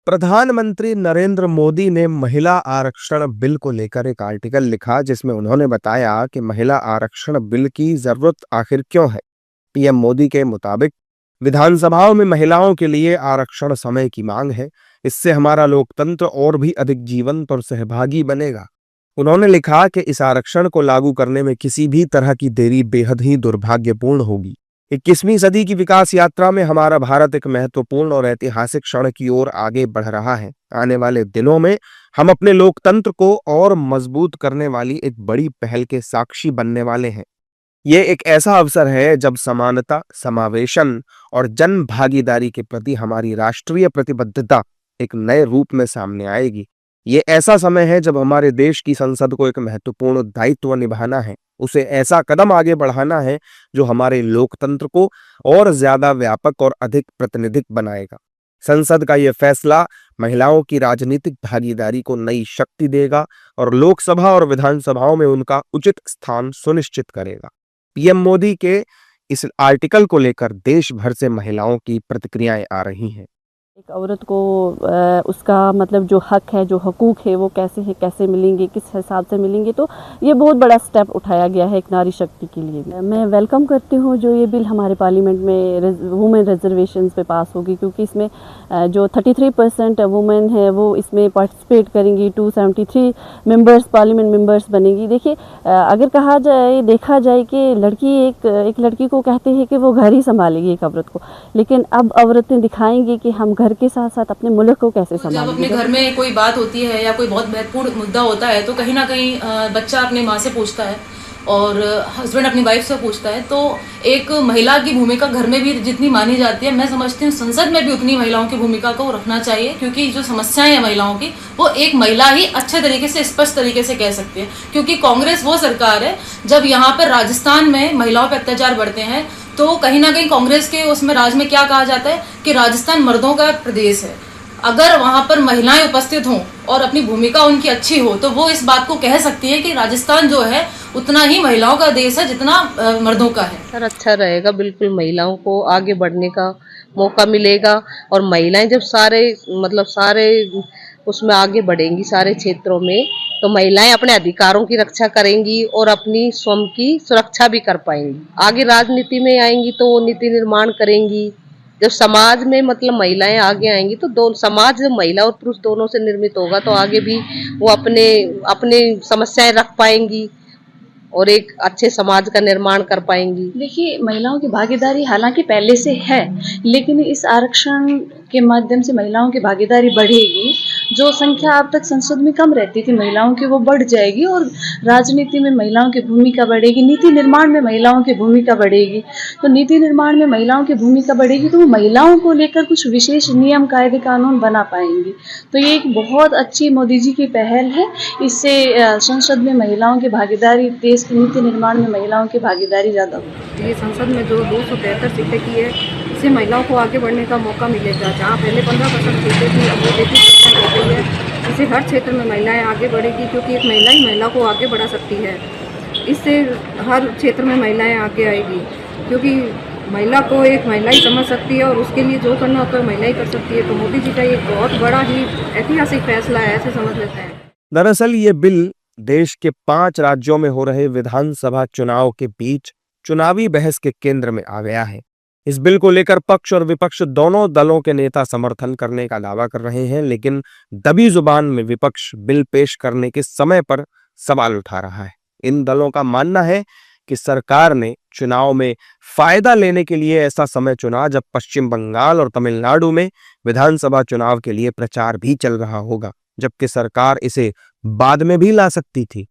प्रधानमंत्री नरेंद्र मोदी ने महिला आरक्षण बिल को लेकर एक आर्टिकल लिखा जिसमें उन्होंने बताया कि महिला आरक्षण बिल की जरूरत आखिर क्यों है। पीएम मोदी के मुताबिक विधानसभाओं में महिलाओं के लिए आरक्षण समय की मांग है। इससे हमारा लोकतंत्र और भी अधिक जीवंत और सहभागी बनेगा। उन्होंने लिखा कि इस आरक्षण को लागू करने में किसी भी तरह की देरी बेहद ही दुर्भाग्यपूर्ण होगी। 21वीं सदी की विकास यात्रा में हमारा भारत एक महत्वपूर्ण और ऐतिहासिक क्षण की ओर आगे बढ़ रहा है। आने वाले दिनों में हम अपने लोकतंत्र को और मजबूत करने वाली एक बड़ी पहल के साक्षी बनने वाले हैं। ये एक ऐसा अवसर है जब समानता, समावेशन और जन भागीदारी के प्रति हमारी राष्ट्रीय प्रतिबद्धता एक नए रूप में सामने आएगी। ये ऐसा समय है जब हमारे देश की संसद को एक महत्वपूर्ण दायित्व निभाना है। उसे ऐसा कदम आगे बढ़ाना है जो हमारे लोकतंत्र को और ज्यादा व्यापक और अधिक प्रातिनिधिक बनाएगा। संसद का यह फैसला महिलाओं की राजनीतिक भागीदारी को नई शक्ति देगा और लोकसभा और विधानसभाओं में उनका उचित स्थान सुनिश्चित करेगा। पीएम मोदी के इस आर्टिकल को लेकर देश भर से महिलाओं की प्रतिक्रियाएं आ रही हैं। एक औरत को उसका मतलब जो हक है, जो हकूक़ है, वो कैसे मिलेंगे, किस हिसाब से मिलेंगे। तो ये बहुत बड़ा स्टेप उठाया गया है एक नारी शक्ति के लिए भी। मैं वेलकम करती हूँ जो ये बिल हमारे पार्लियामेंट में वुमेन रिजर्वेशंस पे पास होगी, क्योंकि इसमें जो 33% वुमेन है वो इसमें पार्टिसिपेट करेंगी। 273 मेंबर्स पार्लियामेंट मेंबर्स बनेंगी। देखिए, अगर देखा जाए कि एक लड़की को कहते हैं कि वो घर ही संभालेगी एक औरत को, लेकिन अब औरतें दिखाएंगी कि हम घर के साथ साथ अपने मुल्क को कैसे संभालेंगे। जब अपने घर में कोई बात होती है या कोई बहुत महत्वपूर्ण मुद्दा होता है तो कहीं ना कहीं बच्चा अपनी माँ से पूछता है और हस्बैंड अपनी वाइफ से पूछता है। तो एक महिला की भूमिका घर में भी जितनी मानी जाती है, मैं समझती हूँ संसद में भी उतनी महिलाओं की भूमिका को रखना चाहिए, क्योंकि जो समस्याएं हैं महिलाओं की वो एक महिला ही अच्छे तरीके से, स्पष्ट तरीके से कह सकती है। क्योंकि कांग्रेस वो सरकार है, जब यहाँ पर राजस्थान में महिलाओं पर अत्याचार बढ़ते हैं तो कहीं ना कहीं कांग्रेस के उसमें राज में क्या कहा जाता है कि राजस्थान मर्दों का प्रदेश है। अगर वहां पर महिलाएं उपस्थित हों और अपनी भूमिका उनकी अच्छी हो तो वो इस बात को कह सकती है कि राजस्थान जो है उतना ही महिलाओं का देश है जितना मर्दों का है। सर, अच्छा रहेगा, बिल्कुल महिलाओं को आगे बढ़ने का मौका मिलेगा और महिलाएं जब सारे उसमें आगे बढ़ेंगी सारे क्षेत्रों में, तो महिलाएं अपने अधिकारों की रक्षा करेंगी और अपनी स्वयं की सुरक्षा भी कर पाएंगी। आगे राजनीति में आएंगी तो वो नीति निर्माण करेंगी। जब समाज में महिलाएं आगे आएंगी तो समाज जब महिला और पुरुष दोनों से निर्मित होगा तो आगे भी वो अपने समस्याएं रख पाएंगी और एक अच्छे समाज का निर्माण कर पाएंगी। देखिए, महिलाओं की भागीदारी हालांकि पहले से है, लेकिन इस आरक्षण के माध्यम से महिलाओं की भागीदारी बढ़ेगी। जो संख्या अब तक संसद में कम रहती थी महिलाओं की, वो बढ़ जाएगी और राजनीति में महिलाओं की भूमिका बढ़ेगी, नीति निर्माण में महिलाओं की भूमिका बढ़ेगी। तो नीति निर्माण में महिलाओं की भूमिका बढ़ेगी तो वो महिलाओं को लेकर कुछ विशेष नियम, कायदे, कानून बना पाएंगी। तो ये एक बहुत अच्छी मोदी जी की पहल है। इससे संसद में महिलाओं की भागीदारी, देश की नीति निर्माण में महिलाओं की भागीदारी ज़्यादा होगी। ये संसद में जो 273 सीटें की है, इससे महिलाओं को आगे बढ़ने का मौका मिलेगा। जहाँ पहले 15% सीटें थी, अब वो 33% हो गई है। इससे हर क्षेत्र में महिलाएं आगे बढ़ेगी, क्योंकि एक महिला ही महिला को आगे बढ़ा सकती है। इससे हर क्षेत्र में महिलाएं आगे आएगी, क्योंकि महिला को एक महिला ही समझ सकती है और उसके लिए जो करना होता है महिला ही कर सकती है। तो मोदी जी का ये बहुत बड़ा ही ऐतिहासिक फैसला है, ऐसे समझ लेते हैं। दरअसल ये बिल देश के 5 राज्यों में हो रहे विधानसभा चुनाव के बीच चुनावी बहस के केंद्र में आ गया है। इस बिल को लेकर पक्ष और विपक्ष दोनों दलों के नेता समर्थन करने का दावा कर रहे हैं, लेकिन दबी जुबान में विपक्ष बिल पेश करने के समय पर सवाल उठा रहा है। इन दलों का मानना है कि सरकार ने चुनाव में फायदा लेने के लिए ऐसा समय चुना जब पश्चिम बंगाल और तमिलनाडु में विधानसभा चुनाव के लिए प्रचार भी चल रहा होगा, जबकि सरकार इसे बाद में भी ला सकती थी।